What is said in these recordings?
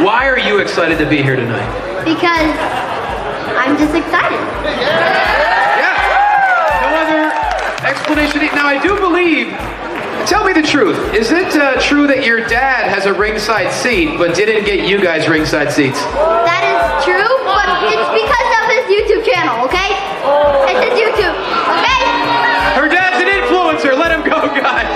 Why are you excited to be here tonight? Because I'm just excited. Yeah. No other explanation. Now, I do believe, tell me the truth. Is it true that your dad has a ringside seat, but didn't get you guys ringside seats? That is true, but it's because of his YouTube channel, okay? It's his YouTube, okay? Her dad's an influencer. Let him go, guys.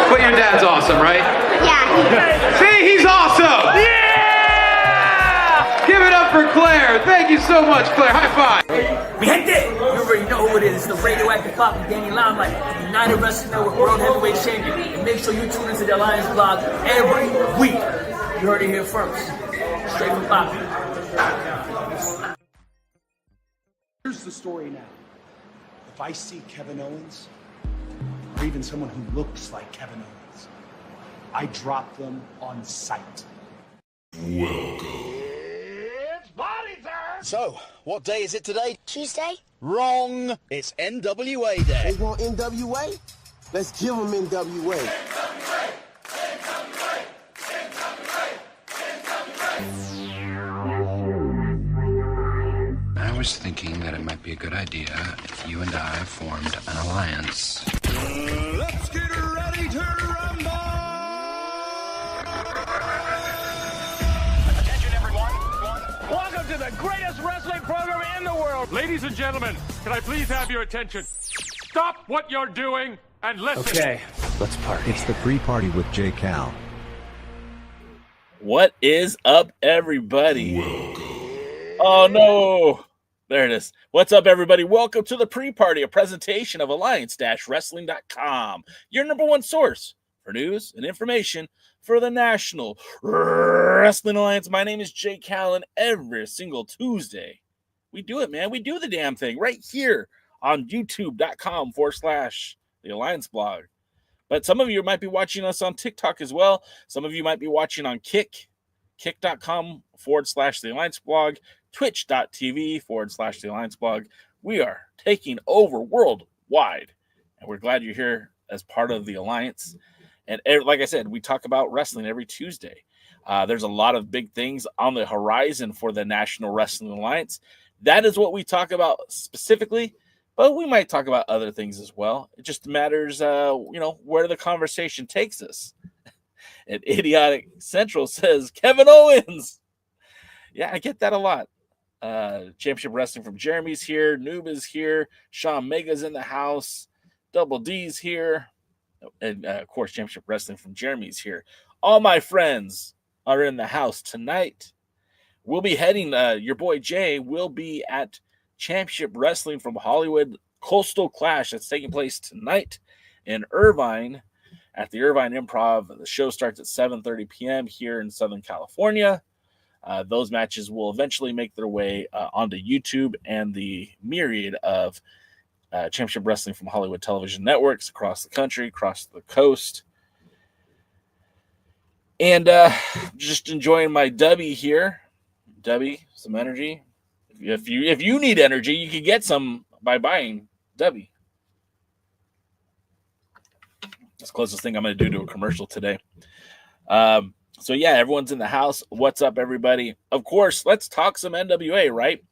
But your dad's awesome, right? Yeah. See, he's awesome. Yeah! Give it up for Claire. Thank you so much, Claire. High five. We hate that! You already know who it is. It's the radioactive pop with Danny Limelight, United Wrestling Network World Heavyweight Champion. And make sure you tune into the Alliance blog every week. You heard it here first. Straight from Bobby. Here's the story now. If I see Kevin Owens, or even someone who looks like Kevin Owens, I drop them on sight. Welcome. It's party time! So, what day is it today? Tuesday? Wrong! It's NWA Day. They want NWA? Let's give them NWA. I was thinking that it might be a good idea if you and I formed an alliance. Let's get ready to rumble! Attention, everyone. Welcome to the greatest wrestling program in the world. Ladies and gentlemen, can I please have your attention? Stop what you're doing and listen. Okay, let's party. It's the pre-party with J. Cal. What is up, everybody? Oh, no. There it is. What's up, everybody? Welcome to the pre-party, a presentation of alliance-wrestling.com, your number one source for news and information for the National Wrestling Alliance. My name is Jay Callen. Every single Tuesday, we do it, man. We do the damn thing right here on youtube.com/the Alliance blog. But some of you might be watching us on TikTok as well. Some of you might be watching on kick.com/the Alliance blog, twitch.tv/the Alliance blog. We are taking over worldwide, and we're glad you're here as part of the Alliance. And like I said, we talk about wrestling every Tuesday. There's a lot of big things on the horizon for the National Wrestling Alliance. That is what we talk about specifically, but we might talk about other things as well. It just matters, where the conversation takes us. And Idiotic Central says, Kevin Owens. Yeah, I get that a lot. Championship Wrestling from Jeremy's here. Noob is here. Sean Mega's in the house. Double D's here. And, of course, Championship Wrestling from Jeremy's here. All my friends are in the house tonight. We'll be heading, your boy Jay will be at Championship Wrestling from Hollywood Coastal Clash that's taking place tonight in Irvine at the Irvine Improv. The show starts at 7:30 p.m. here in Southern California. Those matches will eventually make their way onto YouTube and the myriad of Championship Wrestling from Hollywood television networks across the country, across the coast. And just enjoying my Dubby here. Dubby, some energy. If you need energy, you can get some by buying Dubby. That's the closest thing I'm going to do to a commercial today. So, yeah, everyone's in the house. What's up, everybody? Of course, let's talk some NWA, right?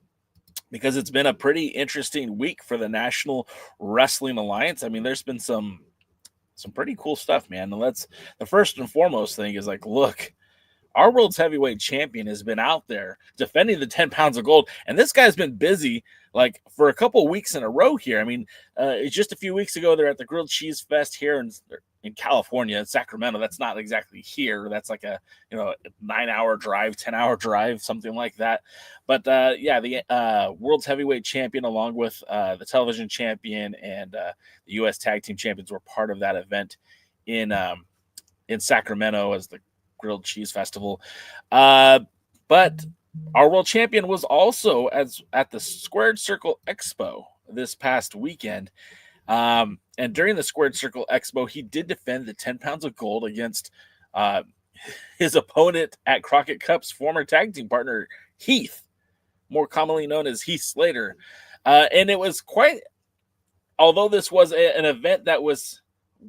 Because it's been a pretty interesting week for the National Wrestling Alliance. I mean, there's been some pretty cool stuff, man. And the first and foremost thing is, look, our world's heavyweight champion has been out there defending the 10 pounds of gold. And this guy's been busy, for a couple of weeks in a row here. I mean, just a few weeks ago, they're at the Grilled Cheese Fest here in California, in Sacramento. That's not exactly here. That's like a 9-hour drive, 10-hour drive, something like that. But the world's heavyweight champion, along with the television champion and the U.S. Tag Team champions, were part of that event in Sacramento as the Grilled Cheese Festival. But our world champion was also at the Squared Circle Expo this past weekend. And during the Squared Circle Expo, he did defend the 10 pounds of gold against his opponent at Crockett Cup's former tag team partner, Heath, more commonly known as Heath Slater. And it was quite although this was an event that was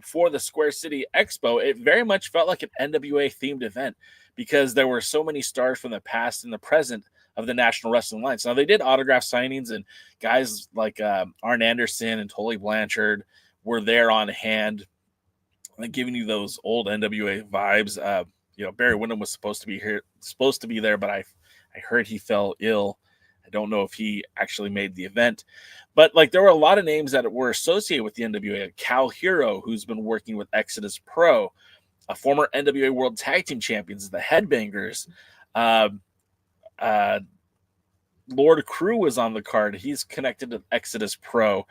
for the Square City Expo, it very much felt like an NWA themed event because there were so many stars from the past and the present of the National Wrestling Alliance. Now, they did autograph signings, and guys like Arn Anderson and Tully Blanchard were there on hand, giving you those old NWA vibes. Barry Windham was supposed to be there, but I heard he fell ill. I don't know if he actually made the event, but like there were a lot of names that were associated with the NWA. Cal Hero, who's been working with Exodus Pro, a former NWA World Tag Team Champions, the Headbangers. Lord Crew was on the card. He's connected to Exodus Pro.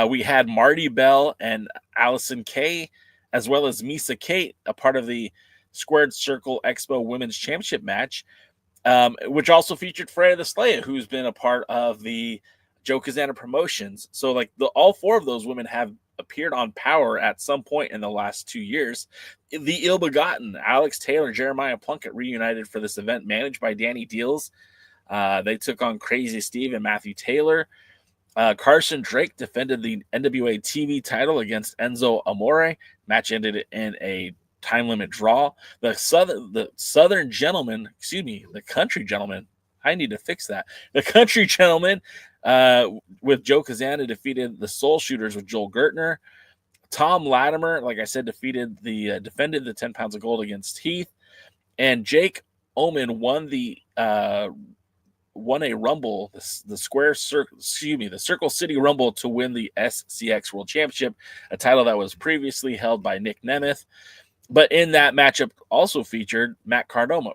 We had Marty Bell and Allison Kay, as well as Misa Kate, a part of the Squared Circle Expo Women's Championship match, which also featured Freya the Slayer, who's been a part of the Joe Kazana promotions. So like all four of those women have appeared on Power at some point in the last 2 years. The Ill-Begotten, Alex Taylor, Jeremiah Plunkett reunited for this event, managed by Danny Deals. They took on Crazy Steve and Matthew Taylor. Carson Drake defended the NWA TV title against Enzo Amore. Match ended in a time limit draw. The Country Gentleman. I need to fix that. The Country Gentleman with Joe Kazana defeated the Soul Shooters with Joel Gertner. Thom Latimer, like I said, defended the 10 pounds of gold against Heath. And Jake Omen won a Rumble, the Circle City Rumble, to win the SCX World Championship, a title that was previously held by Nick Nemeth. But in that matchup also featured Matt Cardona,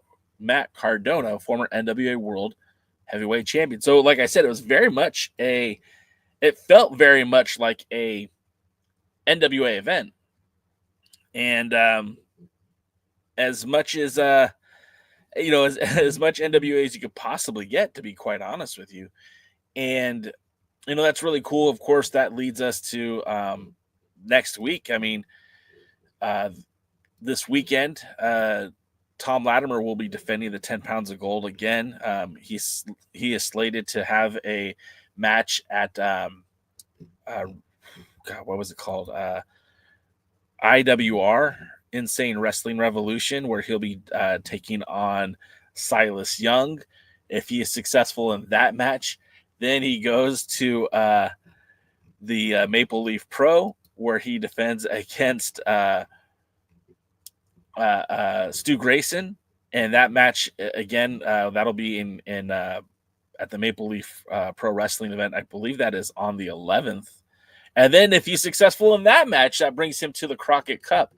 former NWA World Heavyweight Champion. So, like I said, it felt very much like a NWA event. And as much as as much NWA as you could possibly get, to be quite honest with you. And, that's really cool. Of course, that leads us to next week. I mean, this weekend, Thom Latimer will be defending the 10 pounds of gold again. He is slated to have a match at, what was it called? IWR, Insane Wrestling Revolution, where he'll be taking on Silas Young. If he is successful in that match, then he goes to the Maple Leaf Pro, where he defends against Stu Grayson. And that match, again, that'll be in at the Maple Leaf Pro Wrestling event. I believe that is on the 11th. And then if he's successful in that match, that brings him to the Crockett Cup,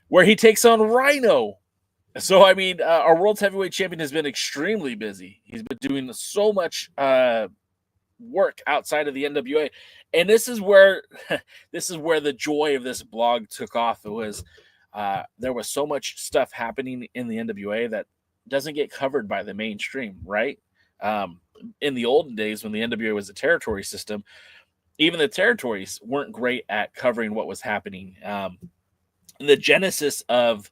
where he takes on Rhino. So, I mean, our World Heavyweight Champion has been extremely busy. He's been doing so much work outside of the NWA. And this is where the joy of this blog took off. It was there was so much stuff happening in the NWA that doesn't get covered by the mainstream, right? In the olden days, when the NWA was a territory system, even the territories weren't great at covering what was happening. The genesis of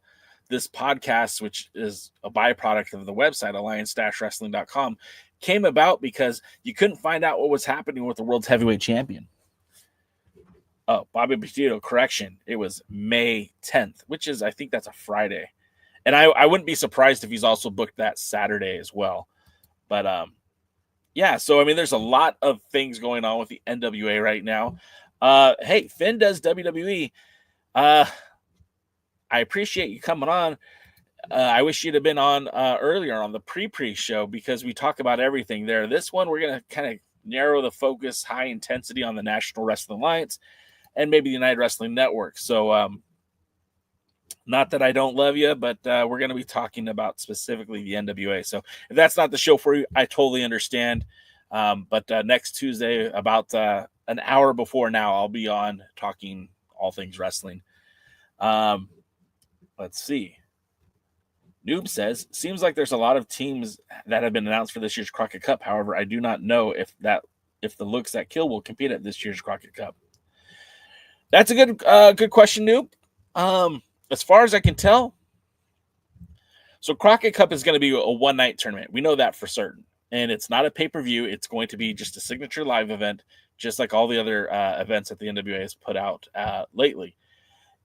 this podcast, which is a byproduct of the website, alliance-wrestling.com, came about because you couldn't find out what was happening with the World's Heavyweight Champion. Oh, Bobby Petito, correction. It was May 10th, which is, I think that's a Friday. And I wouldn't be surprised if he's also booked that Saturday as well. But, yeah, so, I mean, there's a lot of things going on with the NWA right now. Hey, Finn does WWE. I appreciate you coming on. I wish you'd have been on earlier on the pre show, because we talk about everything there. This one, we're going to kind of narrow the focus, high intensity on the National Wrestling Alliance and maybe the United Wrestling Network. So, not that I don't love you, but we're going to be talking about specifically the NWA. So if that's not the show for you, I totally understand. But next Tuesday, about an hour before now, I'll be on talking all things wrestling. Let's see. Noob says, seems like there's a lot of teams that have been announced for this year's Crockett Cup. However, I do not know if the looks that kill will compete at this year's Crockett Cup. That's a good question, Noob. As far as I can tell, so Crockett Cup is going to be a one-night tournament. We know that for certain. And it's not a pay-per-view. It's going to be just a signature live event just like all the other events that the NWA has put out lately.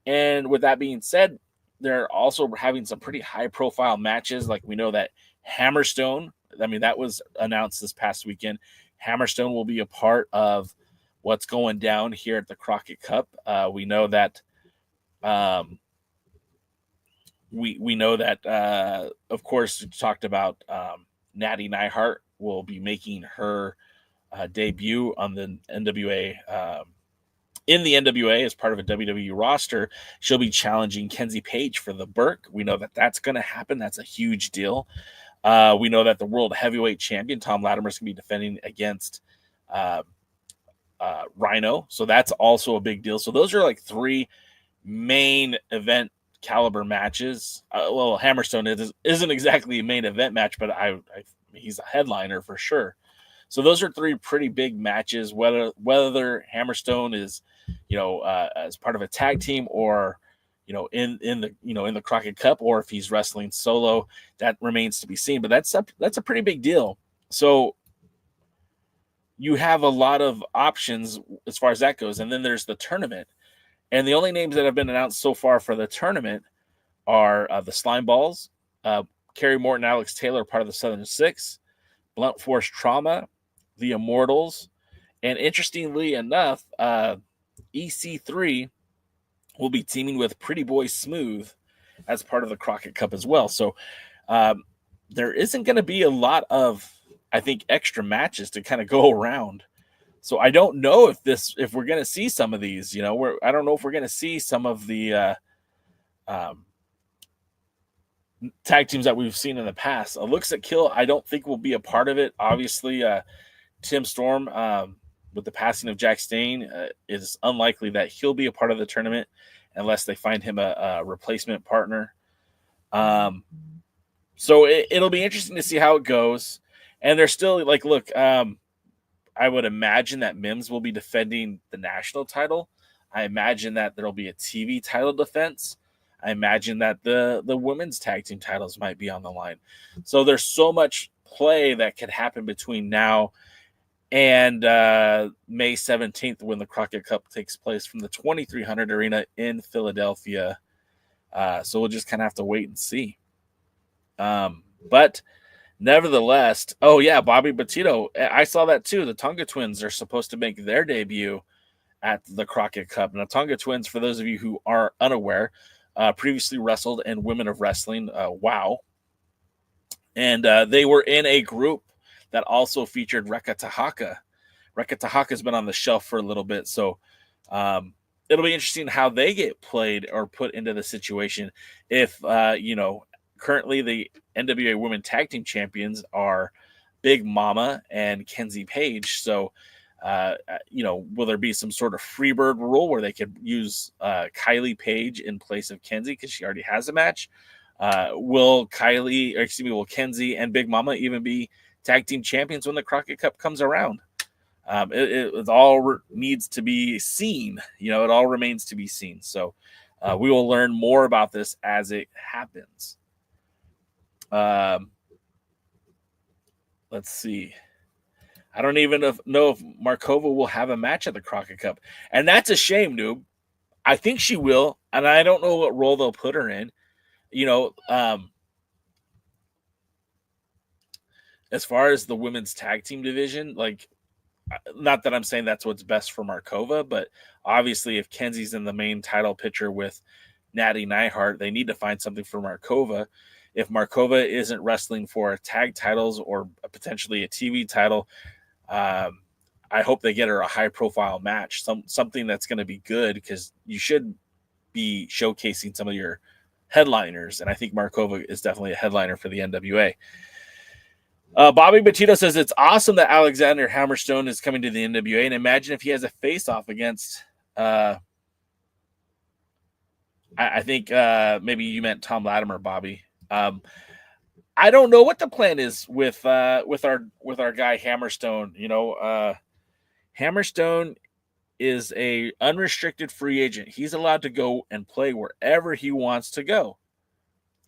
And with that being said, they're also having some pretty high-profile matches. Like we know that Hammerstone, I mean, that was announced this past weekend. Hammerstone will be a part of what's going down here at the Crockett Cup. We know that we know that, of course, we talked about Nattie Neidhart will be making her debut on the NWA, in the NWA as part of a WWE roster. She'll be challenging Kenzie Paige for the Burke. We know that that's going to happen. That's a huge deal. We know that the world heavyweight champion, Thom Latimer, is going to be defending against Rhino. So that's also a big deal. So those are like three main event caliber matches. Well, Hammerstone isn't exactly a main event match, but he's a headliner for sure. So those are three pretty big matches. Whether Hammerstone is, as part of a tag team or, in the Crockett Cup, or if he's wrestling solo, that remains to be seen. But that's a pretty big deal. So you have a lot of options as far as that goes. And then there's the tournament. And the only names that have been announced so far for the tournament are the Slimeballz, Kerry Morton, Alex Taylor, part of the Southern Six, Blunt Force Trauma, the Immortals, and interestingly enough, EC3 will be teaming with Pretty Boy Smooth as part of the Crockett Cup as well. So there isn't going to be a lot of, I think, extra matches to kind of go around. So I don't know if we're going to see some of these. I don't know if we're going to see some of the tag teams that we've seen in the past. Looks at Kill, I don't think will be a part of it. Obviously, Tim Storm, with the passing of Jax Dane, is unlikely that he'll be a part of the tournament unless they find him a replacement partner. So it'll be interesting to see how it goes. And they're still like, look, I would imagine that Mims will be defending the national title. I imagine that there'll be a TV title defense. I imagine that the women's tag team titles might be on the line. So there's so much play that could happen between now and May 17th when the Crockett Cup takes place from the 2300 Arena in Philadelphia. So we'll just kind of have to wait and see. But nevertheless, oh yeah, Bobby Petito, I saw that too. The Tonga Twins are supposed to make their debut at the Crockett Cup. Now, Tonga Twins, for those of you who are unaware, previously wrestled in Women of Wrestling, WOW. And they were in a group that also featured Reka Tahaka. Reka Tahaka's been on the shelf for a little bit, so it'll be interesting how they get played or put into the situation. If, currently the NWA Women Tag Team Champions are Big Mama and Kenzie Paige. So, will there be some sort of freebird rule where they could use Kylie Paige in place of Kenzie because she already has a match? Will Kenzie and Big Mama even be tag team champions when the Crockett Cup comes around? It all needs to be seen. It all remains to be seen. So we will learn more about this as it happens. Let's see. I don't even know if Markova will have a match at the Crockett Cup. And that's a shame, noob. I think she will, and I don't know what role they'll put her in. As far as the women's tag team division, like, not that I'm saying that's what's best for Markova, but obviously if Kenzie's in the main title picture with Nattie Neidhart, they need to find something for Markova. If Markova isn't wrestling for tag titles or potentially a TV title, I hope they get her a high-profile match, something that's going to be good, because you should be showcasing some of your headliners, and I think Markova is definitely a headliner for the NWA. Bobby Petito says it's awesome that Alexander Hammerstone is coming to the NWA, and imagine if he has a face-off against I think maybe you meant Thom Latimer, Bobby. I don't know what the plan is with our guy Hammerstone. Hammerstone is a unrestricted free agent. He's allowed to go and play wherever he wants to go,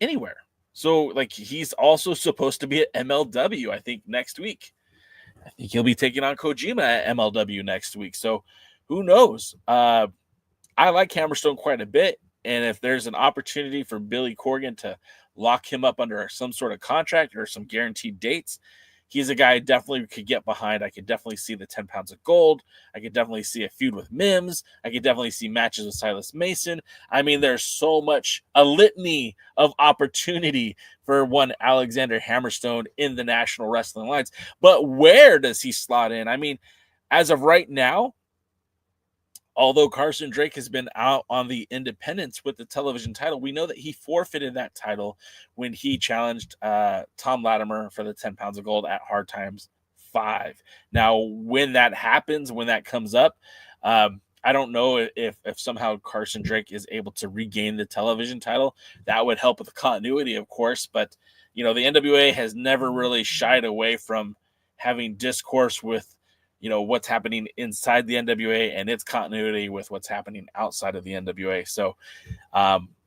anywhere. So, like, he's also supposed to be at MLW, I think, next week. I think he'll be taking on Kojima at MLW next week. So who knows? I like Hammerstone quite a bit. And if there's an opportunity for Billy Corgan to lock him up under some sort of contract or some guaranteed dates, he's a guy I definitely could get behind. I could definitely see the 10 pounds of gold. I could definitely see a feud with Mims. I could definitely see matches with Silas Mason. I mean, there's so much, a litany of opportunity for one Alexander Hammerstone in the National Wrestling Alliance. But where does he slot in? I mean, as of right now, although Carson Drake has been out on the independents with the television title, we know that he forfeited that title when he challenged Thom Latimer for the 10 pounds of gold at Hard Times 5. Now, when that happens, when that comes up, I don't know if somehow Carson Drake is able to regain the television title. That would help with the continuity, of course. But, you know, the NWA has never really shied away from having discourse with, you know, what's happening inside the NWA and its continuity with what's happening outside of the NWA. So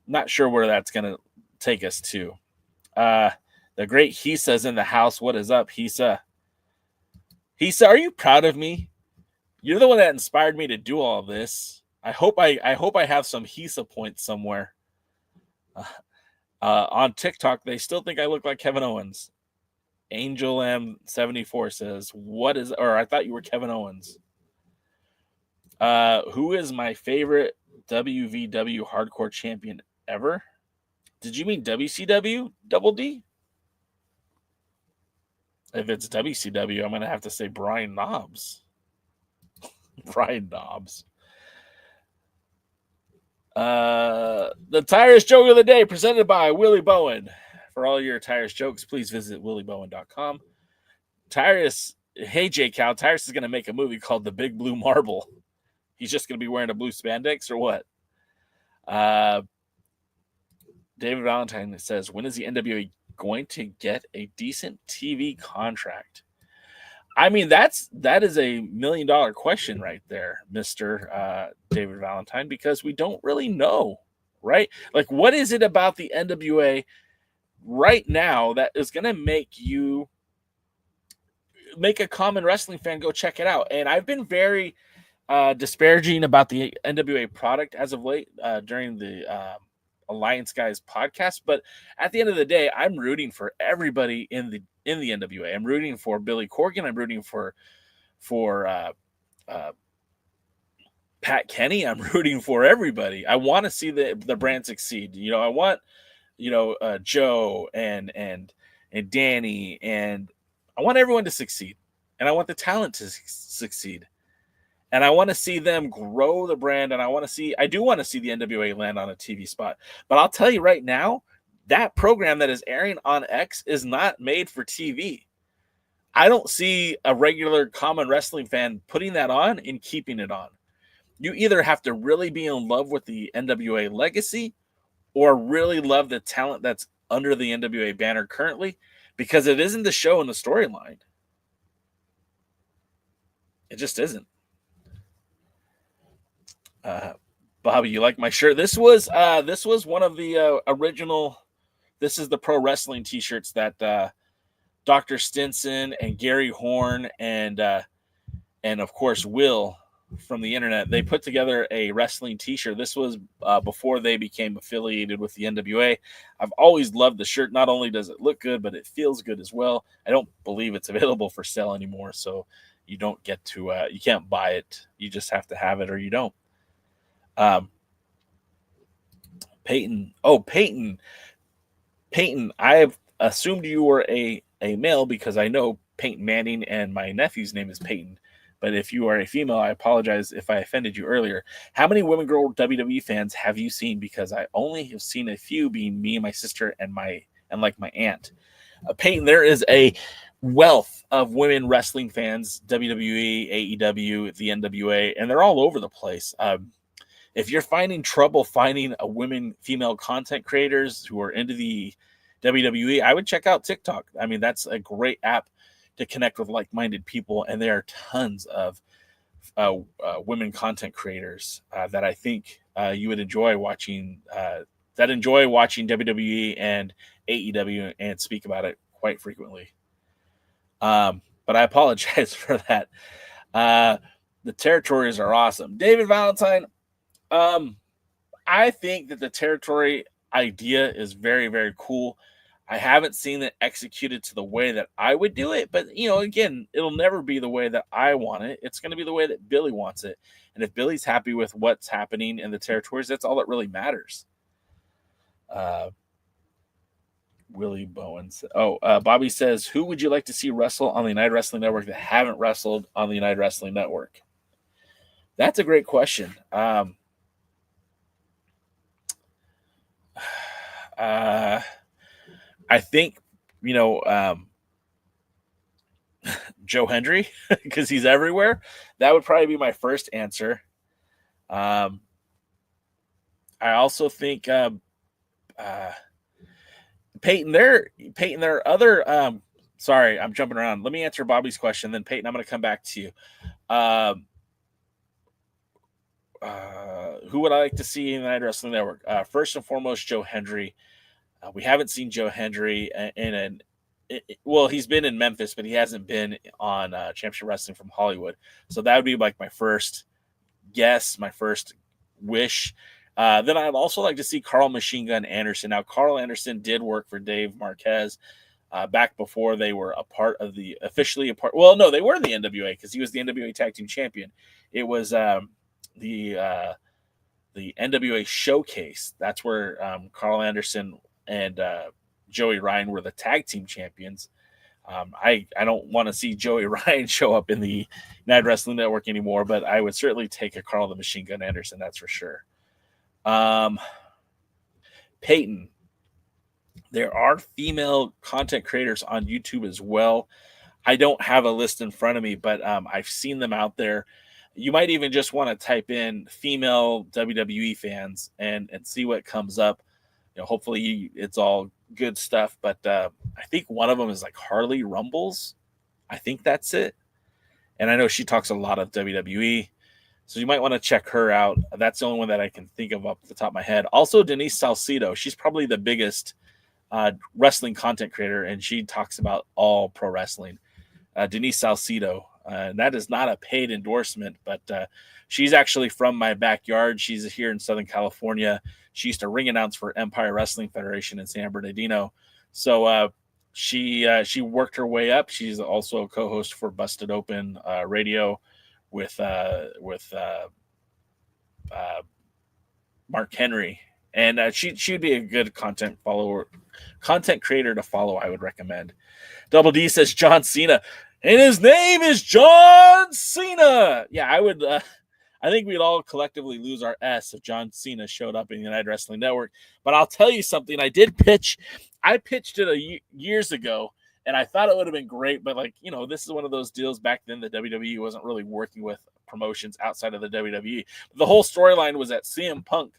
not sure where that's going to take us to. The great Hisa's in the house. What is up, Hisa? Hisa, are you proud of me? You're the one that inspired me to do all this. I hope I have some Hisa points somewhere. On TikTok, they still think I look like Kevin Owens. Angel M74 says, I thought you were Kevin Owens. Who is my favorite WVW hardcore champion ever? Did you mean WCW? Double D? If it's WCW, I'm going to have to say Brian Knobbs. Brian Knobbs. The Tyrus Joke of the Day presented by Willie Bowen. For all your Tyrus jokes, please visit williebowen.com. Tyrus, hey J Cal, Tyrus is going to make a movie called The Big Blue Marble. He's just going to be wearing a blue spandex or what? David Valentine says, when is the NWA going to get a decent TV contract? I mean, that is a $1 million question right there, Mr. David Valentine, because we don't really know, right? Like, what is it about the NWA right now that is going to make a common wrestling fan go check it out? And I've been very disparaging about the NWA product as of late during the Alliance Guys podcast, but at the end of the day, I'm rooting for everybody in the NWA. I'm rooting for Billy Corgan. I'm rooting for Pat Kenny. I'm rooting for everybody. I want to see the brand succeed. You know, I want, you know, Joe and Danny, and I want everyone to succeed, and I want the talent to succeed, and I want to see them grow the brand, and I do want to see the NWA land on a TV spot. But I'll tell you right now, that program that is airing on X is not made for TV. I don't see a regular common wrestling fan putting that on and keeping it on. You either have to really be in love with the NWA legacy or really love the talent that's under the NWA banner currently, because it isn't the show and the storyline. It just isn't. Bobby, you like my shirt? This was one of the original. This is the pro wrestling T-shirts that Dr. Stinson and Gary Horn and of course Will from the internet, they put together a wrestling T-shirt. This was before they became affiliated with the NWA. I've always loved the shirt. Not only does it look good, but it feels good as well. I don't believe it's available for sale anymore, so you don't get to you can't buy it. You just have to have it or you don't. Peyton. Oh, Peyton, I've assumed you were a male because I know Peyton Manning and my nephew's name is Peyton. But if you are a female, I apologize if I offended you earlier. How many women girl WWE fans have you seen? Because I only have seen a few, being me and my sister and my aunt. Peyton, there is a wealth of women wrestling fans, WWE, AEW, the NWA, and they're all over the place. If you're finding trouble finding a female content creators who are into the WWE, I would check out TikTok. I mean, that's a great app to connect with like-minded people, and there are tons of women content creators that I think you would enjoy watching. That enjoy watching WWE and AEW and speak about it quite frequently. but I apologize for that. The territories are awesome. David Valentine, I think that the territory idea is very, very cool. I haven't seen it executed to the way that I would do it, but again, it'll never be the way that I want it. It's going to be the way that Billy wants it. And if Billy's happy with what's happening in the territories, that's all that really matters. Willie Bowen. Bobby says, who would you like to see wrestle on the United Wrestling Network that haven't wrestled on the United Wrestling Network? That's a great question. I think, Joe Hendry, because he's everywhere. That would probably be my first answer. I also think Peyton, there are other sorry, I'm jumping around. Let me answer Bobby's question, then Peyton, I'm going to come back to you. Who would I like to see in the United Wrestling Network? First and foremost, Joe Hendry. We haven't seen Joe Hendry he's been in Memphis, but he hasn't been on Championship Wrestling from Hollywood. So that would be like my first guess, my first wish. Then I'd also like to see Carl Machine Gun Anderson. Now, Carl Anderson did work for Dave Marquez back before they were officially a part. Well, no, they were in the NWA because he was the NWA Tag Team Champion. It was the NWA Showcase. That's where Carl Anderson and Joey Ryan were the tag team champions. I don't want to see Joey Ryan show up in the United Wrestling Network anymore, but I would certainly take a Carl the Machine Gun Anderson, that's for sure. Peyton, there are female content creators on YouTube as well. I don't have a list in front of me, but I've seen them out there. You might even just want to type in female WWE fans and see what comes up. Hopefully it's all good stuff, but I think one of them is like Harley Rumbles. I think that's it. And I know she talks a lot of WWE, so you might want to check her out. That's the only one that I can think of off the top of my head. Also, Denise Salcido. She's probably the biggest wrestling content creator, and she talks about all pro wrestling. Denise Salcido. That is not a paid endorsement, but she's actually from my backyard. She's here in Southern California. She used to ring announce for Empire Wrestling Federation in San Bernardino. So she worked her way up. She's also a co-host for Busted Open Radio with Mark Henry. And she'd be a good content creator to follow, I would recommend. Double D says John Cena. And his name is John Cena. Yeah, I would. I think we'd all collectively lose our S if John Cena showed up in the United Wrestling Network. But I'll tell you something. I pitched it years ago, and I thought it would have been great. But this is one of those deals back then that WWE wasn't really working with promotions outside of the WWE. But the whole storyline was that CM Punk.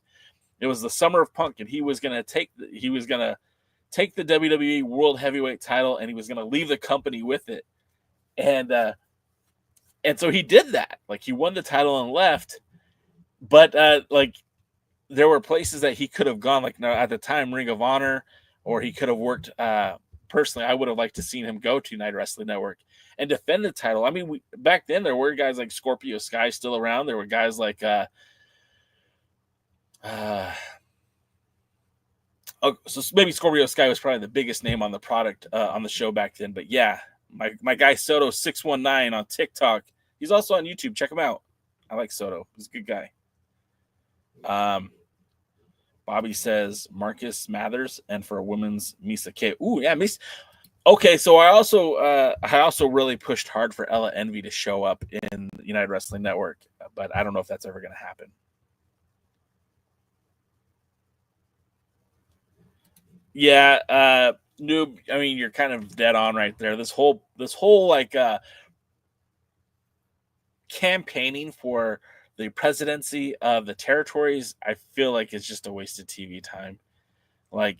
It was the summer of Punk, and he was gonna take the WWE World Heavyweight title, and he was gonna leave the company with it. And so he did that. He won the title and left. But there were places that he could have gone, at the time, Ring of Honor, or he could have worked. Personally, I would have liked to seen him go to United Wrestling Network and defend the title. I mean, back then there were guys like Scorpio Sky still around. There were guys like so maybe Scorpio Sky was probably the biggest name on the product on the show back then. But yeah. My guy Soto 619 on TikTok. He's also on YouTube. Check him out. I like Soto. He's a good guy. Bobby says Marcus Mathers, and for a women's Misa K. Ooh, yeah, Misa. Okay, so I also really pushed hard for Ella Envy to show up in the United Wrestling Network, but I don't know if that's ever going to happen. Yeah, Noob, I mean, you're kind of dead on right there. This whole campaigning for the presidency of the territories, I feel like it's just a wasted TV time. I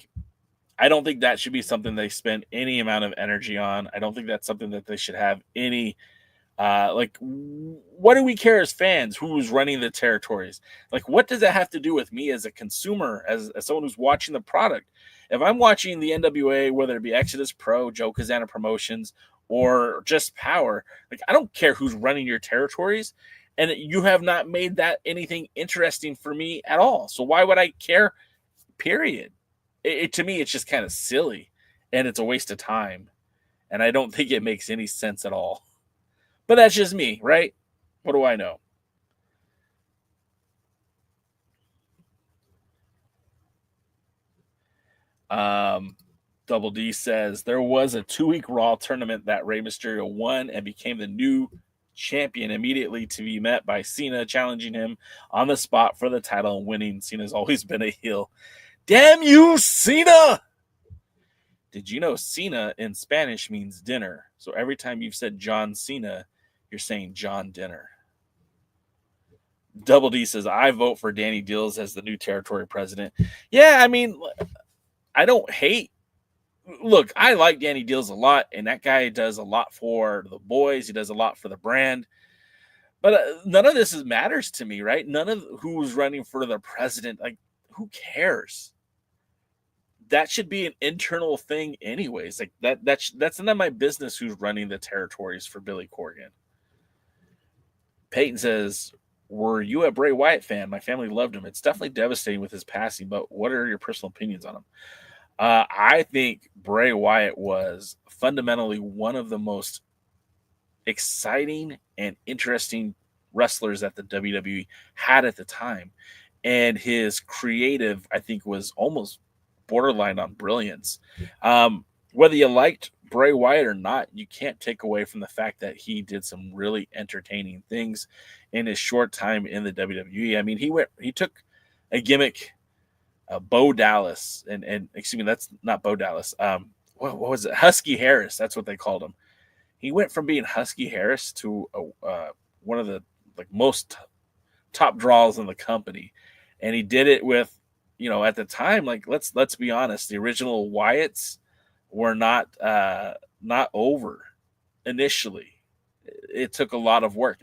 don't think that should be something they spend any amount of energy on. I don't think that's something that they should have any what do we care as fans who's running the territories? What does that have to do with me as a consumer, as someone who's watching the product? If I'm watching the NWA, whether it be Exodus Pro, Joe Kazana Promotions, or just power. Like, I don't care who's running your territories, and you have not made that anything interesting for me at all. So why would I care? Period. To me, it's just kind of silly, and it's a waste of time, and I don't think it makes any sense at all. But that's just me, right? What do I know? Double D says there was a 2-week Raw tournament that Rey Mysterio won and became the new champion immediately, to be met by Cena challenging him on the spot for the title and winning. Cena's always been a heel. Damn you, Cena! Did you know Cena in Spanish means dinner? So every time you've said John Cena, you're saying John Dinner. Double D says, I vote for Danny Dills as the new territory president. Yeah, I mean, I don't hate. Look, I like Danny Dills a lot, and that guy does a lot for the boys. He does a lot for the brand. But none of this matters to me, right? None of who's running for the president, like, who cares? That should be an internal thing anyways. Like, that's none of my business who's running the territories for Billy Corgan. Peyton says, were you a Bray Wyatt fan? My family loved him. It's definitely devastating with his passing, but what are your personal opinions on him? I think Bray Wyatt was fundamentally one of the most exciting and interesting wrestlers that the WWE had at the time. And his creative, I think, was almost borderline on brilliance. Whether you liked Bray Wyatt or not, you can't take away from the fact that he did some really entertaining things in his short time in the WWE. I mean, he took a gimmick, Bo Dallas, and excuse me, that's not Bo Dallas. What was it? Husky Harris. That's what they called him. He went from being Husky Harris to one of the most top draws in the company, and he did it with, at the time, let's be honest, the original Wyatts were not over initially. It took a lot of work.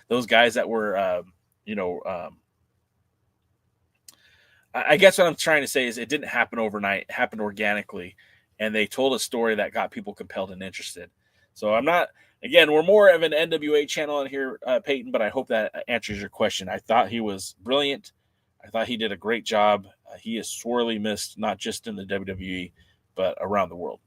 Those guys that were I guess what I'm trying to say is it didn't happen overnight. It happened organically, and they told a story that got people compelled and interested. So we're more of an NWA channel on here, Peyton, but I hope that answers your question. I thought he was brilliant. I thought he did a great job. He is sorely missed, not just in the WWE, but around the world.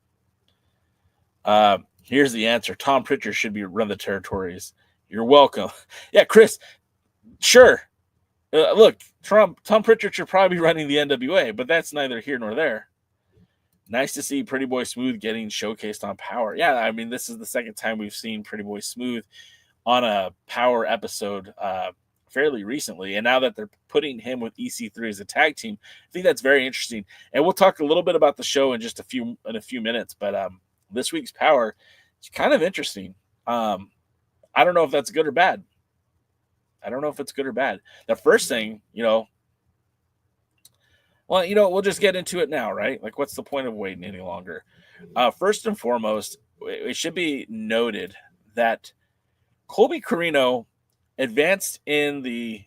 Here's the answer. Tom Pritchard should run the territories. You're welcome. Yeah, Chris, sure. Look, Tom Pritchard should probably be running the NWA, but that's neither here nor there. Nice to see Pretty Boy Smooth getting showcased on Power. Yeah, I mean, this is the second time we've seen Pretty Boy Smooth on a Power episode fairly recently. And now that they're putting him with EC3 as a tag team, I think that's very interesting. And we'll talk a little bit about the show in just a few minutes. But this week's Power is kind of interesting. I don't know if that's good or bad. The first thing, we'll just get into it now, right? Like, what's the point of waiting any longer? First and foremost, it should be noted that Colby Corino advanced in the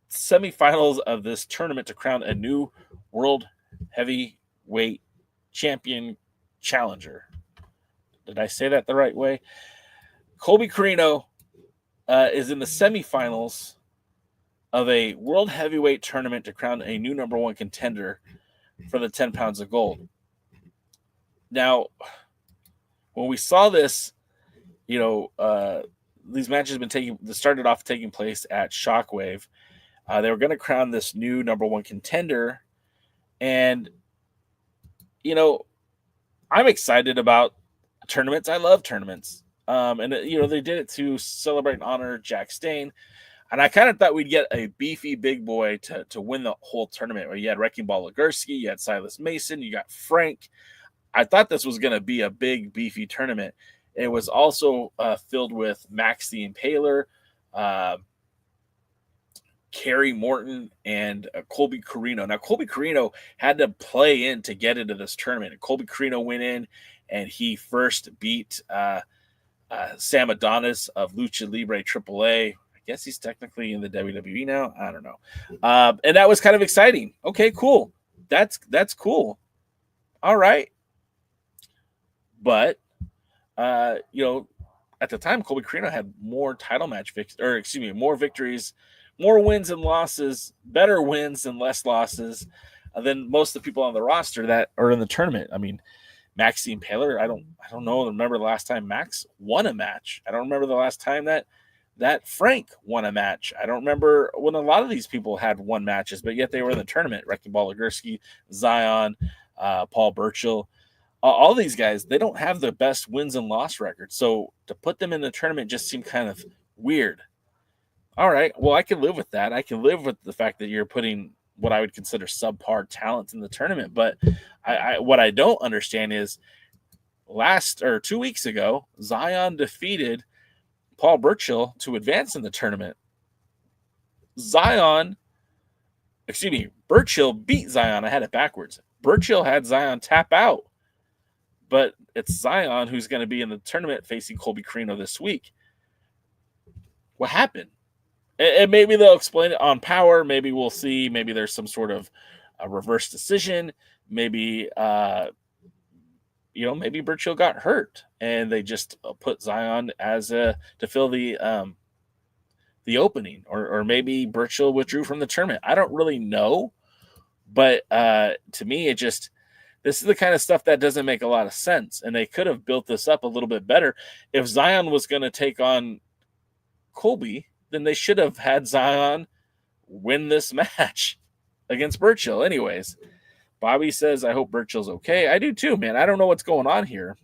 semifinals of this tournament to crown a new World Heavyweight Champion challenger. Did I say that the right way? Colby Corino is in the semifinals of a World Heavyweight Tournament to crown a new number one contender for the 10 pounds of gold. Now, when we saw this, these matches have been started off taking place at Shockwave. They were going to crown this new number one contender. And, I'm excited about tournaments. I love tournaments. They did it to celebrate and honor Jax Dane. And I kind of thought we'd get a beefy big boy to win the whole tournament. Where you had Wrecking Ball Legursky, you had Silas Mason, you got Frank. I thought this was going to be a big, beefy tournament. It was also filled with Max the Impaler, Kerry Morton, and Colby Corino. Now, Colby Corino had to play in to get into this tournament. And Colby Corino went in, and he first beat Sam Adonis of Lucha Libre AAA. I guess he's technically in the WWE now. I don't know. And that was kind of exciting. Okay, cool. That's cool. All right. But you know, at the time, Colby Carino had more title match more victories, more wins and losses, better wins and less losses than most of the people on the roster that are in the tournament. I mean, Maxine Paler, I don't remember the last time Max won a match. I don't remember the last time that Frank won a match. I don't remember when a lot of these people had won matches, but yet they were in the tournament. Wrecking Ball Legursky, Zion, Paul Burchill. All these guys, they don't have the best wins and loss records. So to put them in the tournament just seemed kind of weird. All right, well, I can live with that. I can live with the fact that you're putting what I would consider subpar talent in the tournament. But what I don't understand is 2 weeks ago, Zion defeated Paul Burchill to advance in the tournament. Burchill beat Zion. I had it backwards. Burchill had Zion tap out. But it's Zion who's going to be in the tournament facing Colby Carino this week. What happened? And maybe they'll explain it on Power. Maybe we'll see. Maybe there's some sort of a reverse decision. Maybe, maybe Burchill got hurt and they just put Zion to fill the opening, or maybe Burchill withdrew from the tournament. I don't really know, but to me, this is the kind of stuff that doesn't make a lot of sense. And they could have built this up a little bit better. If Zion was going to take on Colby, then they should have had Zion win this match against Burchill. Anyways, Bobby says, I hope Burchill's okay. I do too, man. I don't know what's going on here.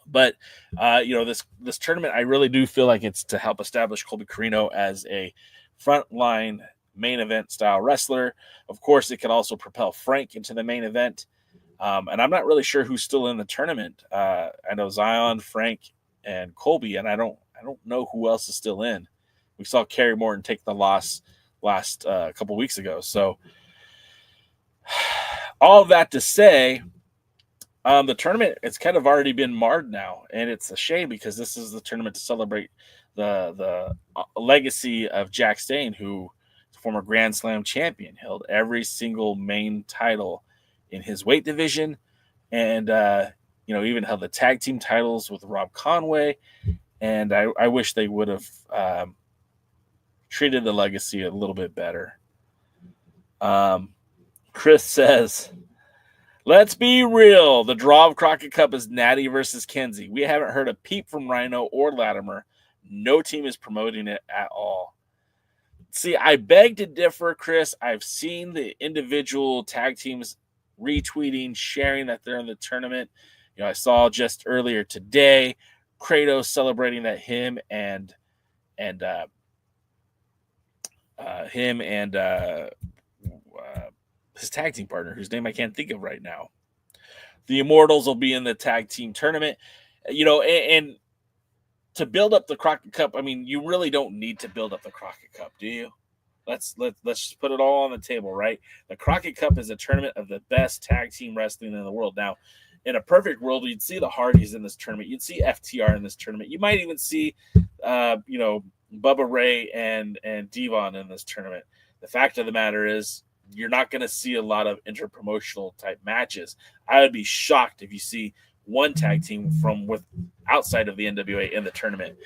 But, this tournament, I really do feel like it's to help establish Colby Carino as a frontline main event style wrestler. Of course, it could also propel Frank into the main event. And I'm not really sure who's still in the tournament. I know Zion, Frank, and Colby, and I don't know who else is still in. We saw Kerry Morton take the loss last couple weeks ago. So all of that to say, the tournament, it's kind of already been marred now, and it's a shame because this is the tournament to celebrate the legacy of Jax Dane, who former Grand Slam champion, held every single main title in his weight division, and even held the tag team titles with Rob Conway. And I wish they would have treated the legacy a little bit better. Chris says, let's be real. The draw of Crockett Cup is Nattie versus Kenzie. We haven't heard a peep from Rhino or Latimer. No team is promoting it at all. See, I beg to differ, Chris. I've seen the individual tag teams retweeting, sharing that they're in the tournament. I saw just earlier today, Kratos celebrating that him and his tag team partner, whose name I can't think of right now. The Immortals will be in the tag team tournament. And to build up the Crockett Cup, I mean, you really don't need to build up the Crockett Cup, do you? Let's just put it all on the table, right? The Crockett Cup is a tournament of the best tag team wrestling in the world. Now, in a perfect world, you'd see the Hardys in this tournament. You'd see FTR in this tournament. You might even see, Bubba Ray and Devon in this tournament. The fact of the matter is, you're not going to see a lot of interpromotional type matches. I would be shocked if you see one tag team from outside of the NWA in the tournament.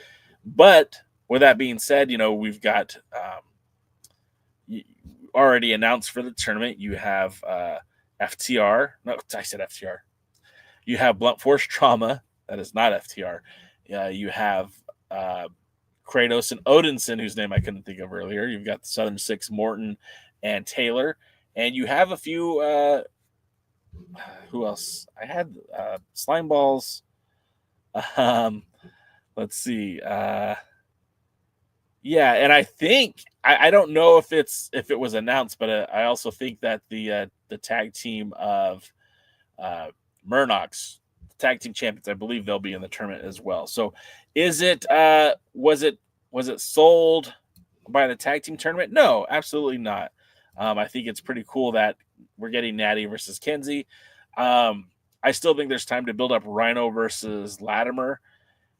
But with that being said, we've got already announced for the tournament. You have FTR. No, I said FTR. You have Blunt Force Trauma. That is not FTR. You have Kratos and Odinson, whose name I couldn't think of earlier. You've got the Southern Six, Morton and Taylor. And you have a few... who else? I had Slimeballz. Let's see. Yeah, and I think I don't know if it was announced, but I also think that the tag team of Murnoch's tag team champions, I believe they'll be in the tournament as well. So, was it sold by the tag team tournament? No, absolutely not. I think it's pretty cool that we're getting Nattie versus Kenzie. I still think there's time to build up Rhino versus Latimer.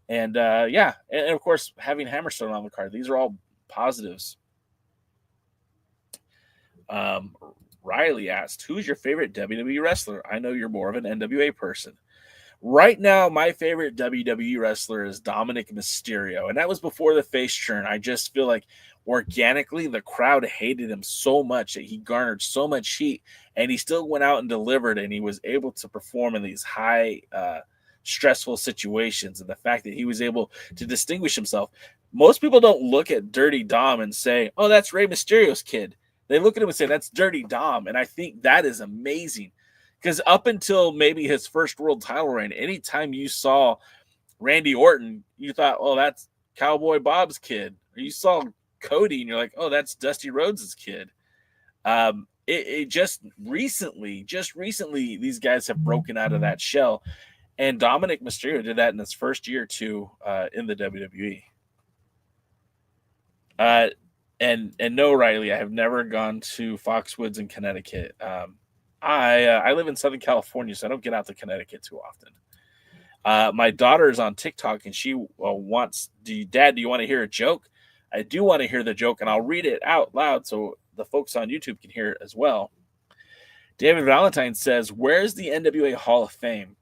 And and of course, having Hammerstone on the card. These are all positives. Riley asked, who's your favorite WWE wrestler? I know you're more of an NWA person. Right now, my favorite WWE wrestler is Dominic Mysterio, and that was before the face turn. I just feel like organically the crowd hated him so much that he garnered so much heat, and he still went out and delivered, and he was able to perform in these high stressful situations. And the fact that he was able to distinguish himself, most people don't look at Dirty Dom and say, oh, that's Rey Mysterio's kid. They look at him and say, that's Dirty Dom. And I think that is amazing, because up until maybe his first world title reign, anytime you saw Randy Orton, you thought, oh, that's Cowboy Bob's kid. Or you saw Cody and you're like, oh, that's Dusty Rhodes' kid. It just recently, these guys have broken out of that shell. And Dominic Mysterio did that in his first year or two in the WWE. And no, Riley, I have never gone to Foxwoods in Connecticut. I live in Southern California, so I don't get out to Connecticut too often. My daughter is on TikTok, and she wants, Dad, do you want to hear a joke? I do want to hear the joke, and I'll read it out loud so the folks on YouTube can hear it as well. David Valentine says, where's the NWA Hall of Fame?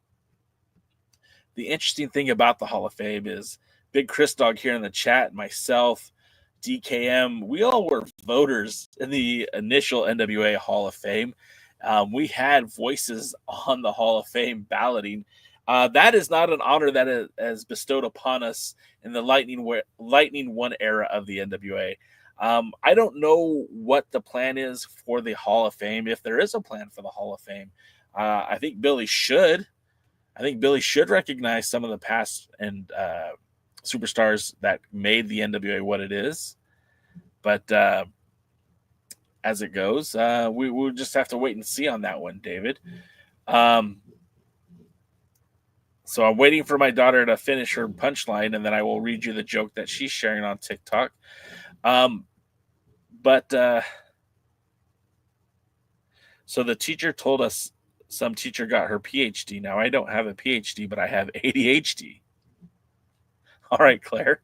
The interesting thing about the Hall of Fame is Big Chris Dog here in the chat, myself, DKM, we all were voters in the initial NWA Hall of Fame. We had voices on the Hall of Fame balloting. That is not an honor that is bestowed upon us in the Lightning One era of the NWA. I don't know what the plan is for the Hall of Fame, if there is a plan for the Hall of Fame. I think Billy should. I think Billy should recognize some of the past and superstars that made the NWA what it is. But as it goes, we'll just have to wait and see on that one, David. So I'm waiting for my daughter to finish her punchline, and then I will read you the joke that she's sharing on TikTok. So the teacher told us some teacher got her PhD. Now, I don't have a PhD, but I have ADHD. All right, Claire.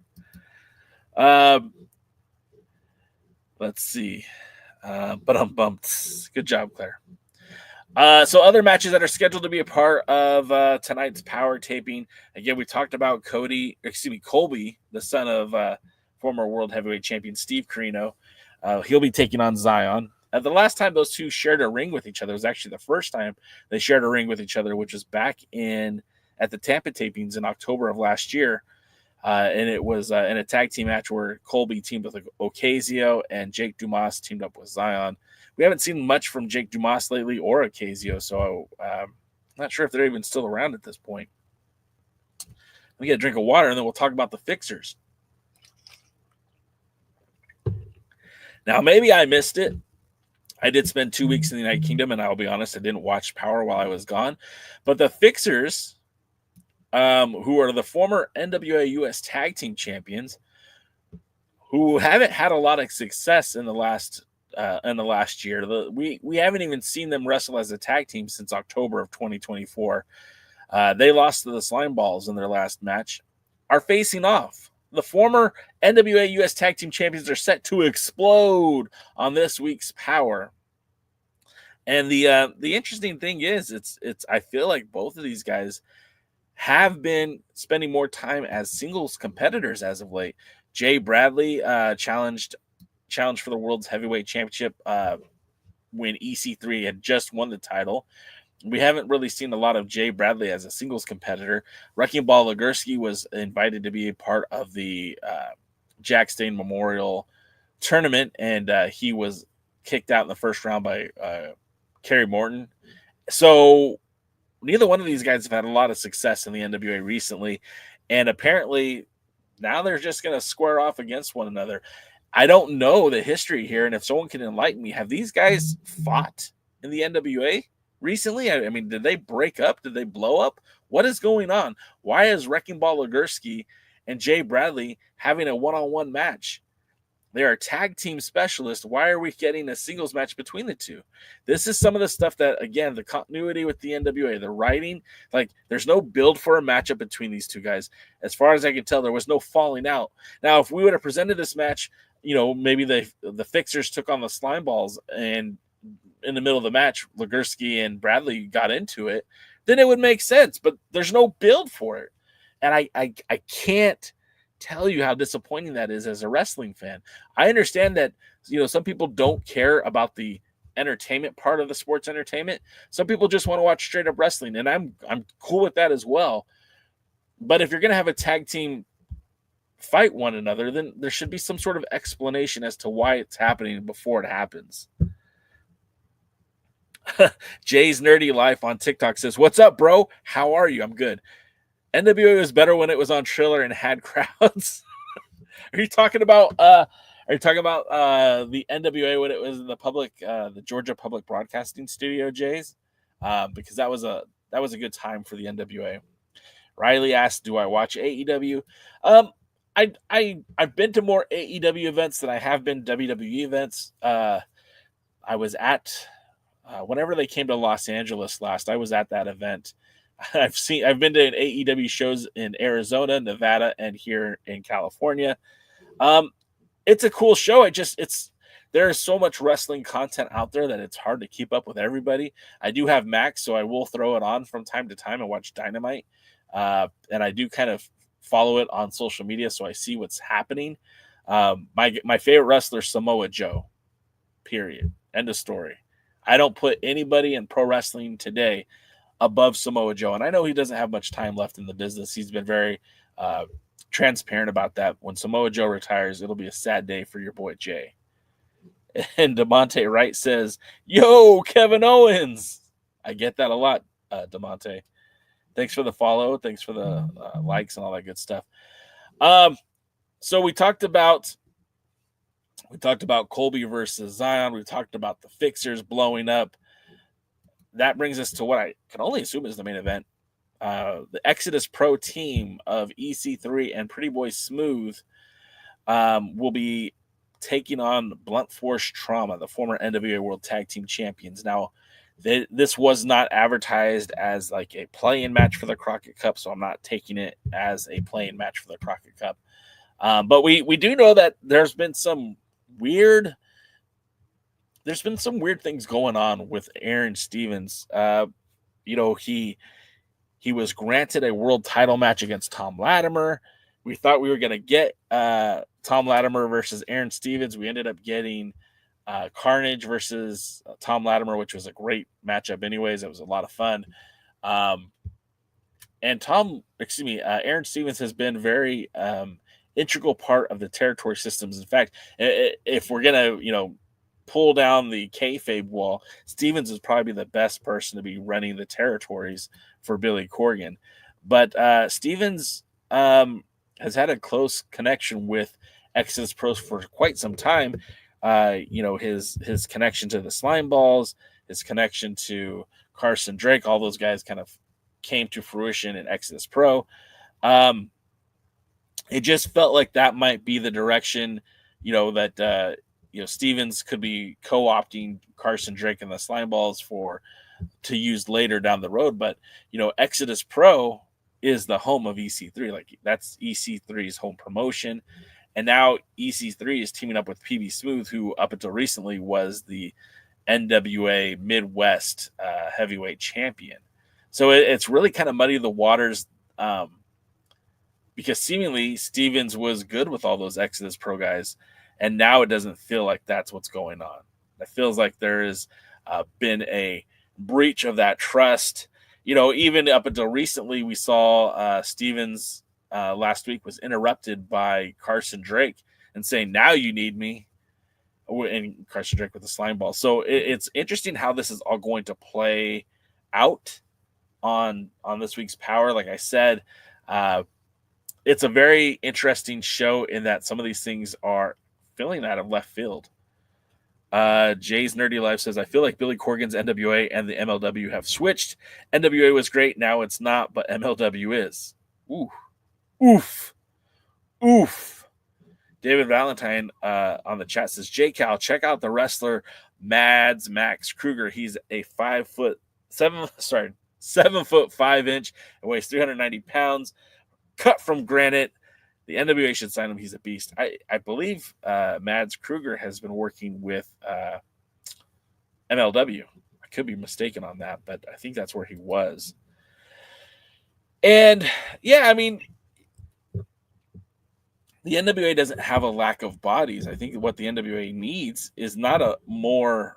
Let's see. But I'm bumped. Good job, Claire. So other matches that are scheduled to be a part of tonight's Power taping. Again, we talked about Colby, the son of former World Heavyweight Champion Steve Corino. He'll be taking on Zion. The last time those two shared a ring with each other was actually the first time they shared a ring with each other, which was back at the Tampa tapings in October of last year. And it was in a tag team match where Colby teamed with Ocasio and Jake Dumas teamed up with Zion. We haven't seen much from Jake Dumas lately or Ocasio, so I'm not sure if they're even still around at this point. Let me get a drink of water, and then we'll talk about the fixers. Now, maybe I missed it. I did spend 2 weeks in the United Kingdom, and I'll be honest, I didn't watch Power while I was gone. But the fixers, who are the former NWA US Tag Team Champions, who haven't had a lot of success in the last year. We haven't even seen them wrestle as a tag team since October of 2024. They lost to the Slimeballz in their last match, are facing off. The former NWA US Tag Team Champions are set to explode on this week's Power. And the interesting thing is, I feel like both of these guys have been spending more time as singles competitors as of late. Jay Bradley challenged for the World's Heavyweight Championship when EC3 had just won the title. We haven't really seen a lot of Jay Bradley as a singles competitor. Wrecking Ball Legursky was invited to be a part of the Jax Dane Memorial Tournament, and he was kicked out in the first round by Kerry Morton. So neither one of these guys have had a lot of success in the NWA recently, and apparently now they're just going to square off against one another. I don't know the history here, and if someone can enlighten me, have these guys fought in the NWA recently? I mean, did they break up? Did they blow up? What is going on? Why is Wrecking Ball Legursky and Jay Bradley having a one-on-one match? They are tag team specialists. Why are we getting a singles match between the two? This is some of the stuff that, again, the continuity with the NWA, the writing, like there's no build for a matchup between these two guys. As far as I can tell, there was no falling out. Now, if we would have presented this match, maybe the fixers took on the Slimeballz, and in the middle of the match, Legursky and Bradley got into it. then it would make sense. But there's no build for it. And I can't tell you how disappointing that is as a wrestling fan. I understand that, some people don't care about the entertainment part of the sports entertainment. Some people just want to watch straight up wrestling, and I'm cool with that as well. But if you're going to have a tag team fight one another, then there should be some sort of explanation as to why it's happening before it happens. Jay's Nerdy Life on TikTok says, "What's up, bro? How are you?" I'm good. NWA was better when it was on Triller and had crowds. Are you talking about the NWA when it was in the Georgia Public Broadcasting Studio, Jays? Because that was a good time for the NWA. Riley asked, "Do I watch AEW?" I've been to more AEW events than I have been WWE events. I was at whenever they came to Los Angeles last. I was at that event. I've been to AEW shows in Arizona, Nevada, and here in California. It's a cool show. There is so much wrestling content out there that it's hard to keep up with everybody. I do have Max, so I will throw it on from time to time and watch Dynamite. And I do kind of follow it on social media, so I see what's happening. My favorite wrestler, Samoa Joe. Period. End of story. I don't put anybody in pro wrestling today above Samoa Joe. And I know he doesn't have much time left in the business. He's been very transparent about that. When Samoa Joe retires, it'll be a sad day for your boy Jay. And DeMonte Wright says, "Yo, Kevin Owens." I get that a lot, DeMonte. Thanks for the follow. Thanks for the likes and all that good stuff. So we talked about Colby versus Zion. We talked about the Fixers blowing up. That brings us to what I can only assume is the main event. The Exodus Pro team of EC3 and Pretty Boy Smooth will be taking on Blunt Force Trauma, the former NWA World Tag Team Champions. Now, this was not advertised as like a play-in match for the Crockett Cup, so I'm not taking it as a play-in match for the Crockett Cup. But we do know that there's been some weird things going on with Aaron Stevens. He was granted a world title match against Thom Latimer. We thought we were going to get Thom Latimer versus Aaron Stevens. We ended up getting Carnage versus Thom Latimer, which was a great matchup anyways. It was a lot of fun. And Aaron Stevens has been very integral part of the territory systems. In fact, if we're going to, pull down the kayfabe wall, Stevens is probably the best person to be running the territories for Billy Corgan. But Stevens has had a close connection with Exodus Pros for quite some time. His connection to the Slimeballz, his connection to Carson Drake, all those guys kind of came to fruition in Exodus Pro. It just felt like that might be the direction, that Stevens could be co-opting Carson Drake and the Slimeballz to use later down the road. But, Exodus Pro is the home of EC3. Like, that's EC3's home promotion. And now EC3 is teaming up with PB Smooth, who up until recently was the NWA Midwest heavyweight champion. So it's really kind of muddied the waters because seemingly Stevens was good with all those Exodus Pro guys. And now it doesn't feel like that's what's going on. It feels like there has been a breach of that trust. Even up until recently, we saw Stevens last week was interrupted by Carson Drake and saying, "Now you need me." And Carson Drake with the Slimeballz. So it's interesting how this is all going to play out on this week's Power. Like I said, it's a very interesting show in that some of these things are filling out of left field. Jay's Nerdy Life says, "I feel like Billy Corgan's NWA and the MLW have switched. NWA was great, now it's not, but MLW is." Ooh. Oof. Oof. David Valentine on the chat says, "J-Cal, check out the wrestler Mads Max Kruger. He's a 7'5" and weighs 390 pounds. Cut from granite. The NWA should sign him. He's a beast." I believe Mads Kruger has been working with MLW. I could be mistaken on that, but I think that's where he was. And yeah, I mean, the NWA doesn't have a lack of bodies. I think what the NWA needs is not a more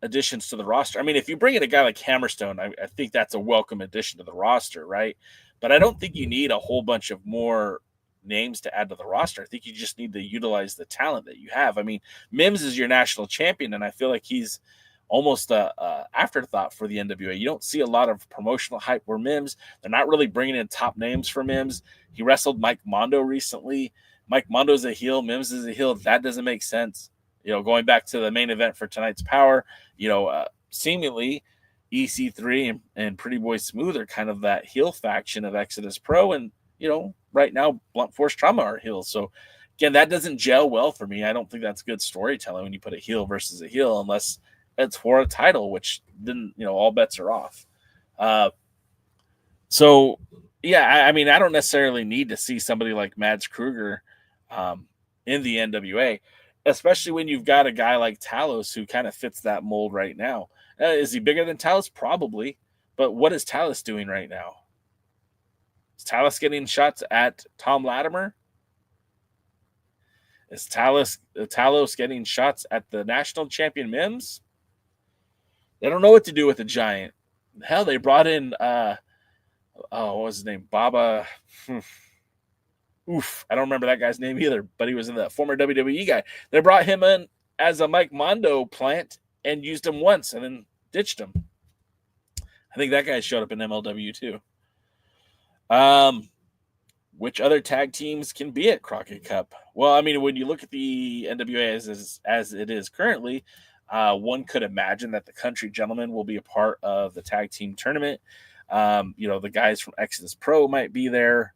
additions to the roster. I mean, if you bring in a guy like Hammerstone, I think that's a welcome addition to the roster, right? But I don't think you need a whole bunch of more names to add to the roster. I think you just need to utilize the talent that you have. I mean, Mims is your national champion, and I feel like he's almost a afterthought for the NWA. You don't see a lot of promotional hype for Mims. They're not really bringing in top names for Mims. He wrestled Mike Mondo recently. Mike Mondo's a heel. Mims is a heel. That doesn't make sense. You know, going back to the main event for tonight's Power, seemingly EC3 and Pretty Boy Smooth are kind of that heel faction of Exodus Pro. And, right now, Blunt Force Trauma are heels. So, again, that doesn't gel well for me. I don't think that's good storytelling when you put a heel versus a heel, unless it's for a title, which then, all bets are off. So, yeah, I mean, I don't necessarily need to see somebody like Mads Kruger in the NWA. Especially when you've got a guy like Talos who kind of fits that mold right now. Is he bigger than Talos? Probably. But what is Talos doing right now? Is Talos getting shots at Thom Latimer? Is Talos getting shots at the national champion Mims? They don't know what to do with the Giant. Hell, they brought in, what was his name? Baba... I don't remember that guy's name either, but he was in the former WWE guy. They brought him in as a Mike Mondo plant and used him once and then ditched him. I think that guy showed up in MLW too. Which other tag teams can be at Crockett Cup? Well, I mean, when you look at the NWA as it is currently, one could imagine that the Country Gentlemen will be a part of the tag team tournament. The guys from Exodus Pro might be there.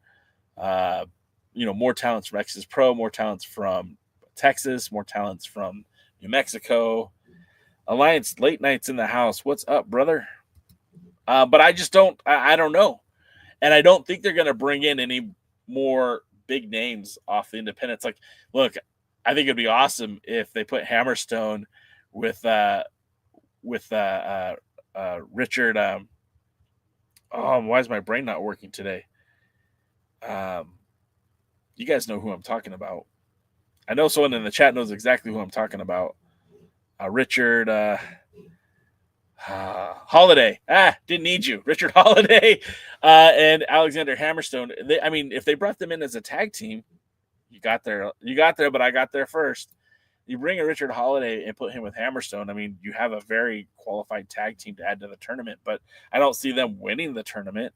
More talents from Exodus Pro, more talents from Texas, more talents from New Mexico. Alliance Late Nights in the house. What's up, brother? But I just don't know. And I don't think they're going to bring in any more big names off the independents. Like, look, I think it'd be awesome if they put Hammerstone with Richard. Why is my brain not working today? You guys know who I'm talking about. I know someone in the chat knows exactly who I'm talking about. Richard Holiday. Didn't need you. Richard Holiday and Alexander Hammerstone. If they brought them in as a tag team, you got there, but I got there first. You bring a Richard Holiday and put him with Hammerstone. I mean, you have a very qualified tag team to add to the tournament, but I don't see them winning the tournament.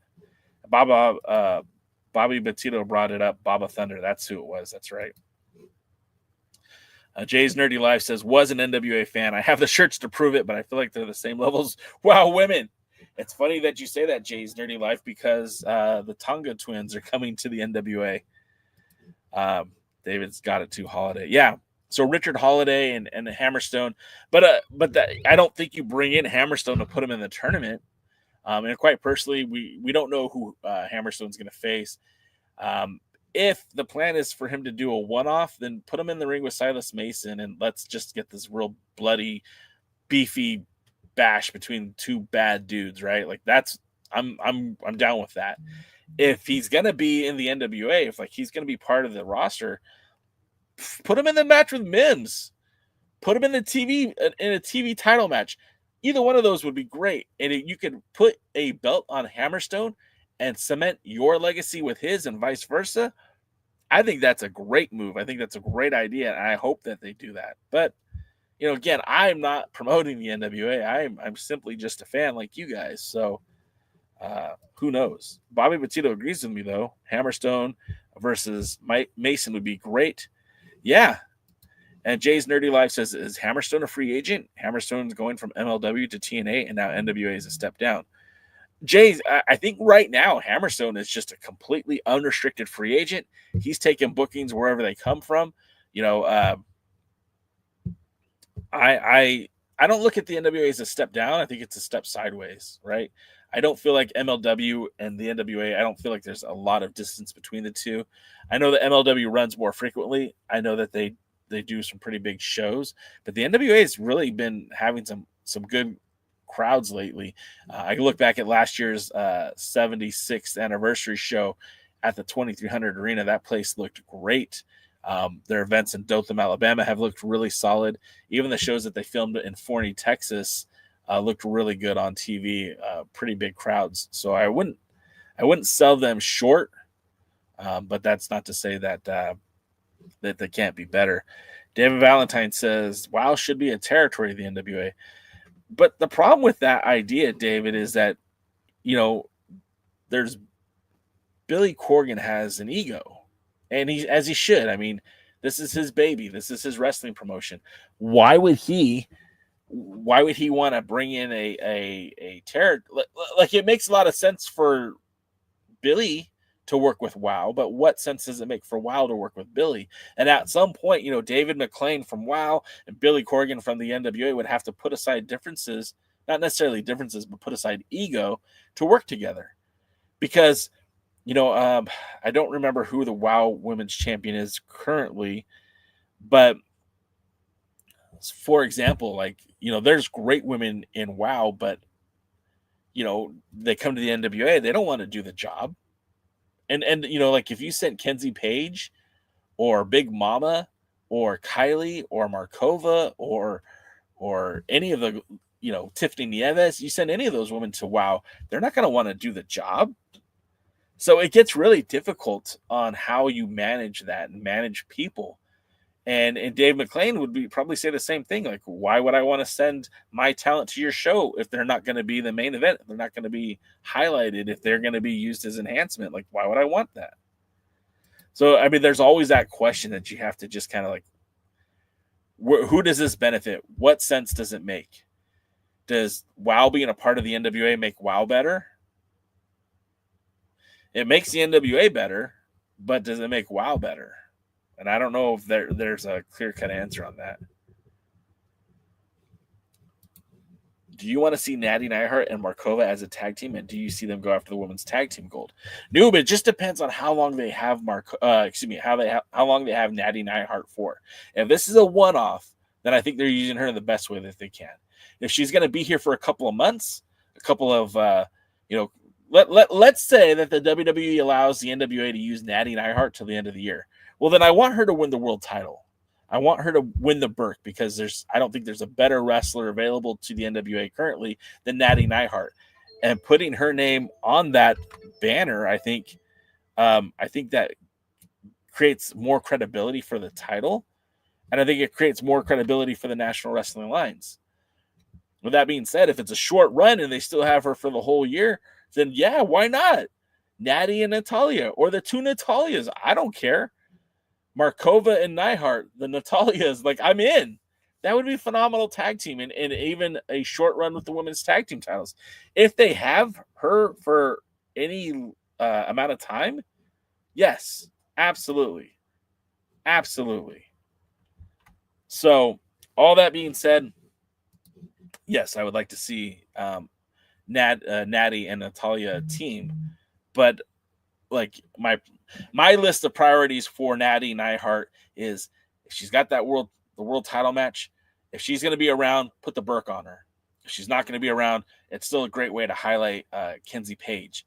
Bobby Batito brought it up. Baba Thunder. That's who it was. That's right. Jay's Nerdy Life says, was an NWA fan. I have the shirts to prove it, but I feel like they're the same levels. Wow, women. It's funny that you say that, Jay's Nerdy Life, because the Tonga twins are coming to the NWA. David's got it too, Holiday. Yeah. So Richard Holiday and Hammerstone. But I don't think you bring in Hammerstone to put him in the tournament. And quite personally, we don't know who Hammerstone's going to face. If the plan is for him to do a one-off, then put him in the ring with Silas Mason and let's just get this real bloody, beefy bash between two bad dudes, right? Like I'm down with that. If he's gonna be in the NWA, if he's gonna be part of the roster, put him in the match with Mims. Put him in a TV title match. Either one of those would be great. And you could put a belt on Hammerstone and cement your legacy with his and vice versa. I think that's a great move. I think that's a great idea. And I hope that they do that. But, again, I'm not promoting the NWA. I'm simply just a fan like you guys. So who knows? Bobby Batito agrees with me, though. Hammerstone versus Mason would be great. Yeah. And Jay's Nerdy Life says, is Hammerstone a free agent? Hammerstone's going from MLW to TNA, and now NWA is a step down. Jay's, I think right now, Hammerstone is just a completely unrestricted free agent. He's taking bookings wherever they come from. I don't look at the NWA as a step down. I think it's a step sideways, right? I don't feel like MLW and the NWA, I don't feel like there's a lot of distance between the two. I know that MLW runs more frequently. I know that they do some pretty big shows, but the NWA has really been having some good crowds lately. I look back at last year's 76th anniversary show at the 2300 Arena. That place looked great. Their events in Dothan, Alabama have looked really solid. Even the shows that they filmed in Forney, Texas looked really good on TV. Pretty big crowds. So I wouldn't sell them short, but that's not to say that that they can't be better. David Valentine says, WOW should be a territory of the NWA. But the problem with that idea, David, is that, there's Billy Corgan has an ego, and as he should. I mean, this is his baby. This is his wrestling promotion. Why would he want to bring in a terror? Like, it makes a lot of sense for Billy to work with WOW, but what sense does it make for WOW to work with Billy? And at some point, David McLean from WOW and Billy Corgan from the NWA would have to put aside differences, not necessarily differences, but put aside ego to work together. Because, I don't remember who the WOW Women's Champion is currently, but for example, there's great women in WOW, but, they come to the NWA, they don't want to do the job. And if you sent Kenzie Paige or Big Mama or Kylie or Markova or any of the, Tiffany Nieves, you send any of those women to WOW, they're not going to want to do the job. So it gets really difficult on how you manage that and manage people. And Dave McLean would probably say the same thing. Like, why would I want to send my talent to your show if they're not going to be the main event? They're not going to be highlighted if they're going to be used as enhancement. Like, why would I want that? So, I mean, there's always that question that you have to just kind of like, who does this benefit? What sense does it make? Does WOW being a part of the NWA make WOW better? It makes the NWA better, but does it make WOW better? And I don't know if there's a clear-cut answer on that. Do you want to see Nattie Neidhart and Markova as a tag team, and do you see them go after the women's tag team gold? No, but it just depends on how long they have how long they have Nattie Neidhart for. If this is a one-off, then I think they're using her in the best way that they can. If she's going to be here for a couple of months, a couple of let's say that the WWE allows the NWA to use Nattie Neidhart till the end of the year. Well, then I want her to win the world title. I want her to win the Burke because I don't think there's a better wrestler available to the NWA currently than Nattie Neidhart. And putting her name on that banner, I think that creates more credibility for the title. And I think it creates more credibility for the National Wrestling Alliance. With that being said, if it's a short run and they still have her for the whole year, then yeah, why not? Nattie and Natalya, or the two Natalyas. I don't care. Markova and Neidhart, the Natalyas, like, I'm in. That would be a phenomenal tag team, and even a short run with the women's tag team titles. If they have her for any amount of time, yes, absolutely. Absolutely. So, all that being said, yes, I would like to see Nattie and Natalya team, but like my list of priorities for Nattie Neidhart is if she's got the world title match, if she's going to be around, put the Burke on her. If she's not going to be around, it's still a great way to highlight Kenzie Paige.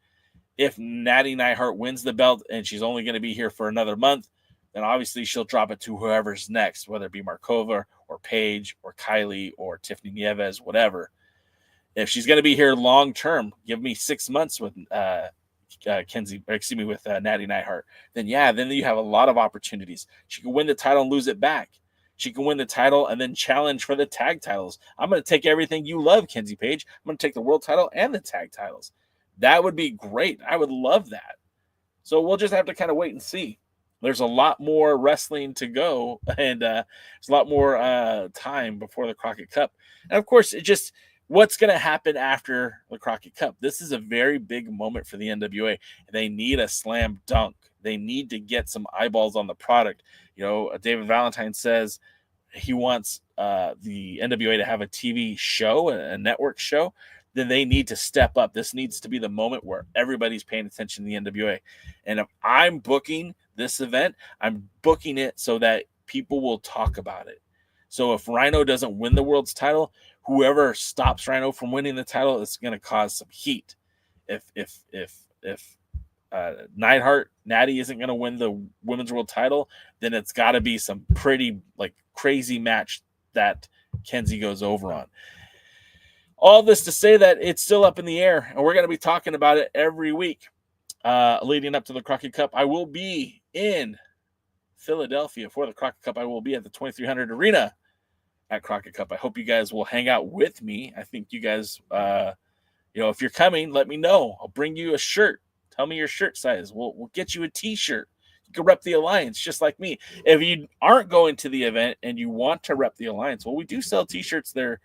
If Nattie Neidhart wins the belt and she's only going to be here for another month, then obviously she'll drop it to whoever's next, whether it be Markova or Paige or Kylie or Tiffany Nieves, whatever. If she's going to be here long term, give me 6 months with Nattie Neidhart. Then you have a lot of opportunities. She can win the title and lose it back. She can win the title and then challenge for the tag titles. I'm going to take everything you love, Kenzie Paige. I'm going to take the world title and the tag titles. That would be great. I would love that. So we'll just have to kind of wait and see. There's a lot more wrestling to go, and there's a lot more time before the Crockett Cup. And, of course, what's going to happen after the Crockett Cup? This is a very big moment for the NWA. They need a slam dunk. They need to get some eyeballs on the product. David Valentine says he wants the NWA to have a TV show, a network show. Then they need to step up. This needs to be the moment where everybody's paying attention to the NWA. And if I'm booking this event, I'm booking it so that people will talk about it, So if Rhino doesn't win the world's title, whoever stops Rhino from winning the title is going to cause some heat. If Neidhart, Nattie isn't going to win the women's world title, then it's got to be some pretty like crazy match that Kenzie goes over on. All this to say that it's still up in the air, and we're going to be talking about it every week leading up to the Crockett Cup. I will be in Philadelphia for the Crockett Cup. I will be at the 2300 Arena at Crockett Cup. I hope you guys will hang out with me. I think you guys, if you're coming, let me know. I'll bring you a shirt. Tell me your shirt size. We'll get you a T-shirt. You can rep the Alliance just like me. If you aren't going to the event and you want to rep the Alliance, well, we do sell T-shirts. They're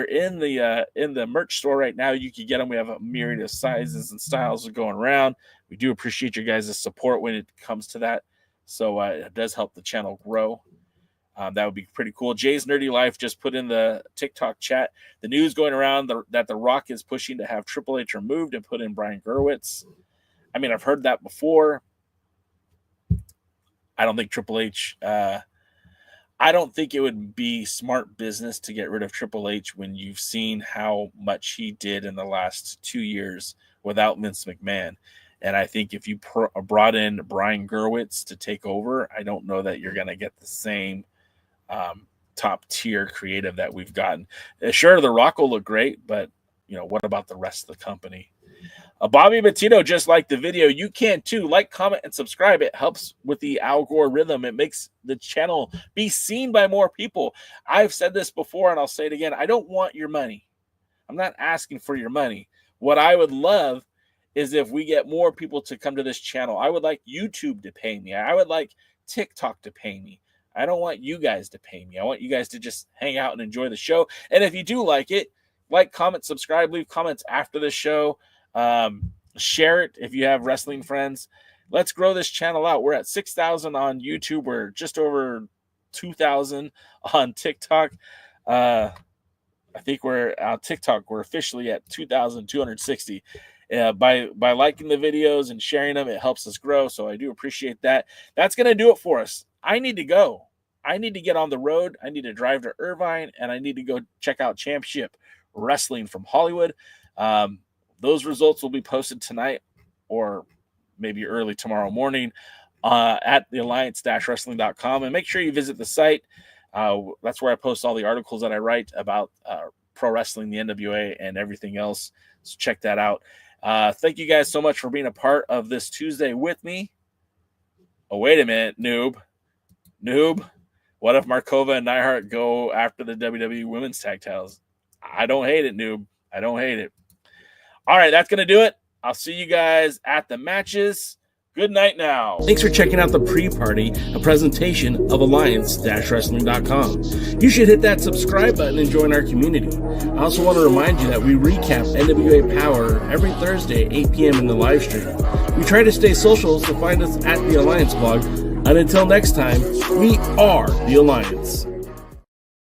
in the merch store right now. You can get them. We have a myriad of sizes and styles going around. We do appreciate your guys' support when it comes to that. So it does help the channel grow. That would be pretty cool. Jay's Nerdy Life just put in the TikTok chat the news going around that The Rock is pushing to have Triple H removed and put in Brian Gerwitz. I mean, I've heard that before. I don't think Triple H. I don't think it would be smart business to get rid of Triple H when you've seen how much he did in the last 2 years without Vince McMahon. And I think if you brought in Brian Gerwitz to take over, I don't know that you're going to get the same top tier creative that we've gotten. Sure, The Rock will look great, but what about the rest of the company? Bobby Bettino just liked the video. You can too. Like, comment, and subscribe. It helps with the algorithm. It makes the channel be seen by more people. I've said this before, and I'll say it again. I don't want your money. I'm not asking for your money. What I would love is if we get more people to come to this channel. I would like YouTube to pay me. I would like TikTok to pay me. I don't want you guys to pay me. I want you guys to just hang out and enjoy the show. And if you do like it, like, comment, subscribe, leave comments after the show. Share it if you have wrestling friends. Let's grow this channel out. We're at 6,000 on YouTube. We're just over 2,000 on TikTok. I think we're on TikTok. We're officially at 2,260. By liking the videos and sharing them, it helps us grow. So I do appreciate that. That's going to do it for us. I need to go. I need to get on the road. I need to drive to Irvine, and I need to go check out Championship Wrestling from Hollywood. Those results will be posted tonight or maybe early tomorrow morning at the alliance-wrestling.com. And make sure you visit the site. That's where I post all the articles that I write about pro wrestling, the NWA, and everything else. So check that out. Thank you guys so much for being a part of this Tuesday with me. Oh, wait a minute, noob. What if Markova and Neidhart go after the WWE Women's Tag Titles? I don't hate it, noob. I don't hate it. All right, that's going to do it. I'll see you guys at the matches. Good night now. Thanks for checking out the Pre-Party, a presentation of alliance-wrestling.com. You should hit that subscribe button and join our community. I also want to remind you that we recap NWA POWERRR every Thursday at 8 p.m. in the live stream. We try to stay social, so find us at the Alliance blog. And until next time, we are the Alliance.